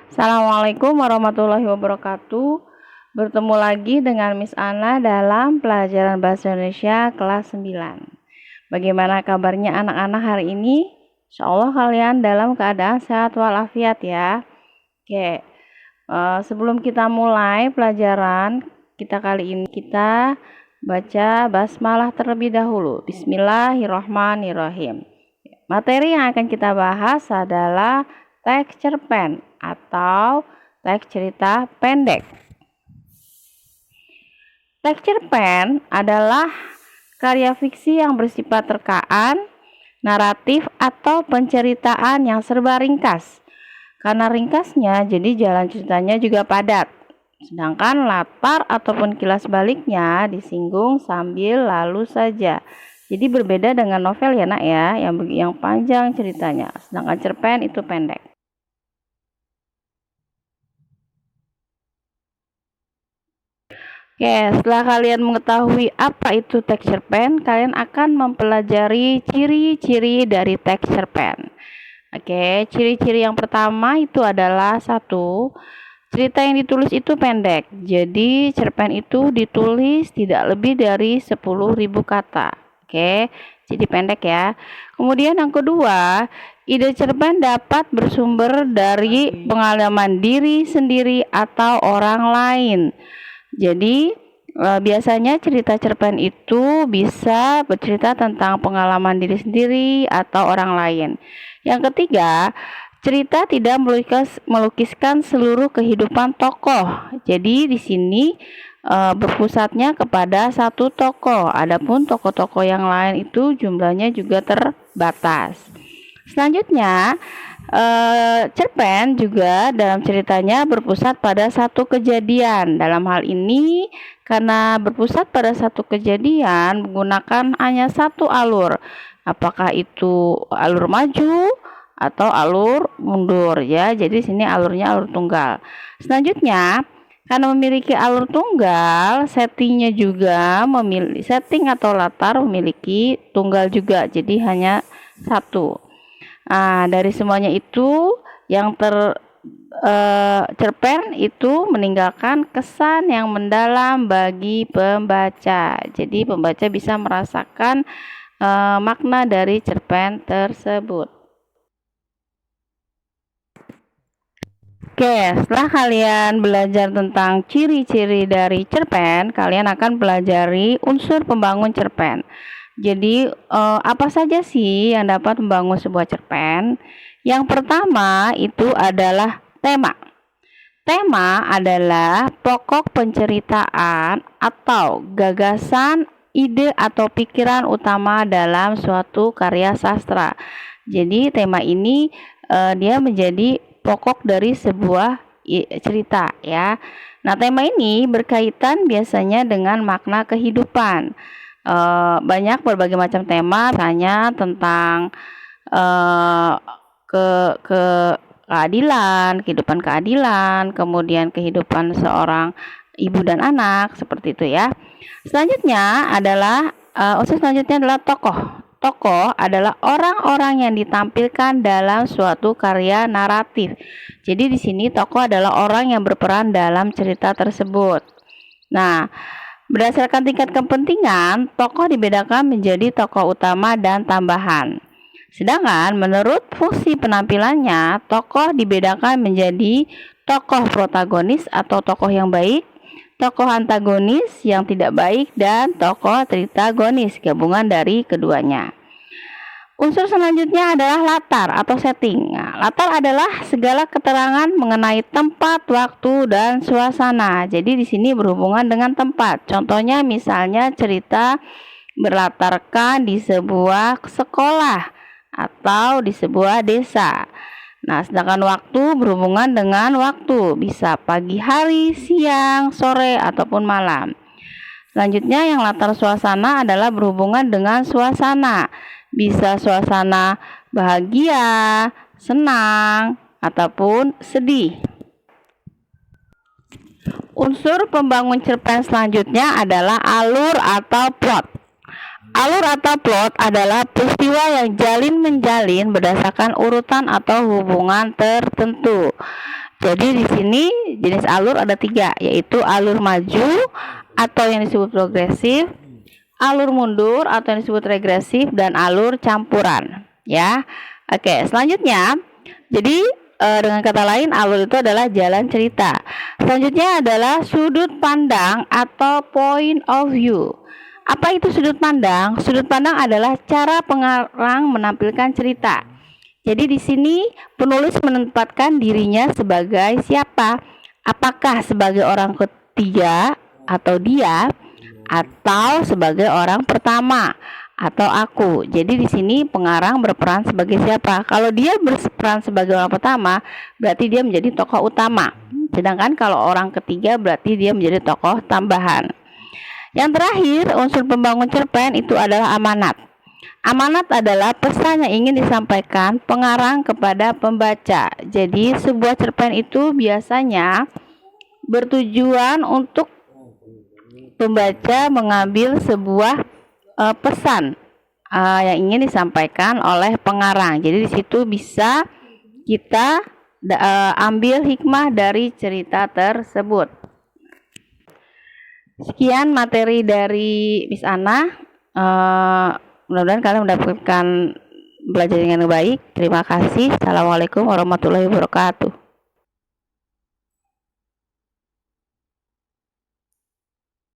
Assalamualaikum warahmatullahi wabarakatuh. Bertemu lagi dengan Miss Ana dalam pelajaran Bahasa Indonesia kelas 9. Bagaimana kabarnya anak-anak hari ini? Insyaallah kalian dalam keadaan sehat walafiat ya. Oke, sebelum kita mulai pelajaran kita kali ini, kita baca basmalah terlebih dahulu. Bismillahirrahmanirrahim. Materi yang akan kita bahas adalah teks cerpen atau teks cerita pendek. Teks cerpen adalah karya fiksi yang bersifat terkaan, naratif atau penceritaan yang serba ringkas. Karena ringkasnya, jadi jalan ceritanya juga padat. Sedangkan latar ataupun kilas baliknya disinggung sambil lalu saja. Jadi berbeda dengan novel ya nak ya, yang panjang ceritanya. Sedangkan cerpen itu pendek. Oke, setelah kalian mengetahui apa itu teks cerpen, kalian akan mempelajari ciri-ciri dari teks cerpen. Oke, ciri-ciri yang pertama itu adalah satu, cerita yang ditulis itu pendek. Jadi cerpen itu ditulis tidak lebih dari 10.000 kata. Oke, jadi pendek ya. Kemudian yang kedua, ide cerpen dapat bersumber dari pengalaman diri sendiri atau orang lain. Jadi biasanya cerita cerpen itu bisa bercerita tentang pengalaman diri sendiri atau orang lain. Yang ketiga, cerita tidak melukiskan seluruh kehidupan tokoh. Jadi di sini berpusatnya kepada satu tokoh. Adapun tokoh-tokoh yang lain itu jumlahnya juga terbatas. Selanjutnya, cerpen juga dalam ceritanya berpusat pada satu kejadian. Dalam hal ini, karena berpusat pada satu kejadian, menggunakan hanya satu alur. Apakah itu alur maju atau alur mundur ya. Jadi sini alurnya alur tunggal. Selanjutnya, karena memiliki alur tunggal, settingnya juga setting atau latar memiliki tunggal juga. Jadi hanya satu. Nah, dari semuanya itu yang cerpen itu meninggalkan kesan yang mendalam bagi pembaca. Jadi pembaca bisa merasakan makna dari cerpen tersebut. Oke, setelah kalian belajar tentang ciri-ciri dari cerpen, kalian akan pelajari unsur pembangun cerpen. Jadi, apa saja sih yang dapat membangun sebuah cerpen? Yang pertama itu adalah tema. Tema adalah pokok penceritaan atau gagasan, ide atau pikiran utama dalam suatu karya sastra. Jadi, tema ini dia menjadi pokok dari sebuah cerita ya. Nah, tema ini berkaitan biasanya dengan makna kehidupan. Banyak berbagai macam tema, misalnya tentang keadilan, kehidupan keadilan, kemudian kehidupan seorang ibu dan anak, seperti itu ya. Selanjutnya adalah unsur selanjutnya adalah tokoh. Tokoh adalah orang-orang yang ditampilkan dalam suatu karya naratif. Jadi di sini tokoh adalah orang yang berperan dalam cerita tersebut. Nah, berdasarkan tingkat kepentingan, tokoh dibedakan menjadi tokoh utama dan tambahan. Sedangkan menurut fungsi penampilannya, tokoh dibedakan menjadi tokoh protagonis atau tokoh yang baik, tokoh antagonis yang tidak baik, dan tokoh tritagonis, gabungan dari keduanya. Unsur selanjutnya adalah latar atau setting. Nah, latar adalah segala keterangan mengenai tempat, waktu, dan suasana. Jadi di sini berhubungan dengan tempat. Contohnya misalnya cerita berlatarkan di sebuah sekolah atau di sebuah desa. Nah, sedangkan waktu berhubungan dengan waktu, bisa pagi hari, siang, sore, ataupun malam. Selanjutnya yang latar suasana adalah berhubungan dengan suasana. Bisa suasana bahagia, senang, ataupun sedih. Unsur pembangun cerpen selanjutnya adalah alur atau plot. Alur atau plot adalah peristiwa yang jalin menjalin berdasarkan urutan atau hubungan tertentu. Jadi di sini jenis alur ada 3, yaitu alur maju atau yang disebut progresif, alur mundur atau yang disebut regresif, dan alur campuran. Ya, oke. Selanjutnya, jadi dengan kata lain, alur itu adalah jalan cerita. Selanjutnya adalah sudut pandang atau point of view. Apa itu sudut pandang? Sudut pandang adalah cara pengarang menampilkan cerita. Jadi di sini penulis menempatkan dirinya sebagai siapa? Apakah sebagai orang ketiga atau dia, atau sebagai orang pertama atau aku. Jadi di sini pengarang berperan sebagai siapa? Kalau dia berperan sebagai orang pertama, berarti dia menjadi tokoh utama. Sedangkan kalau orang ketiga berarti dia menjadi tokoh tambahan. Yang terakhir, unsur pembangun cerpen itu adalah amanat. Amanat adalah pesan yang ingin disampaikan pengarang kepada pembaca. Jadi sebuah cerpen itu biasanya bertujuan untuk pembaca mengambil sebuah pesan yang ingin disampaikan oleh pengarang. Jadi di situ bisa kita ambil hikmah dari cerita tersebut. Sekian materi dari Miss Ana. Mudah-mudahan kalian mendapatkan belajar dengan baik. Terima kasih. Assalamualaikum warahmatullahi wabarakatuh.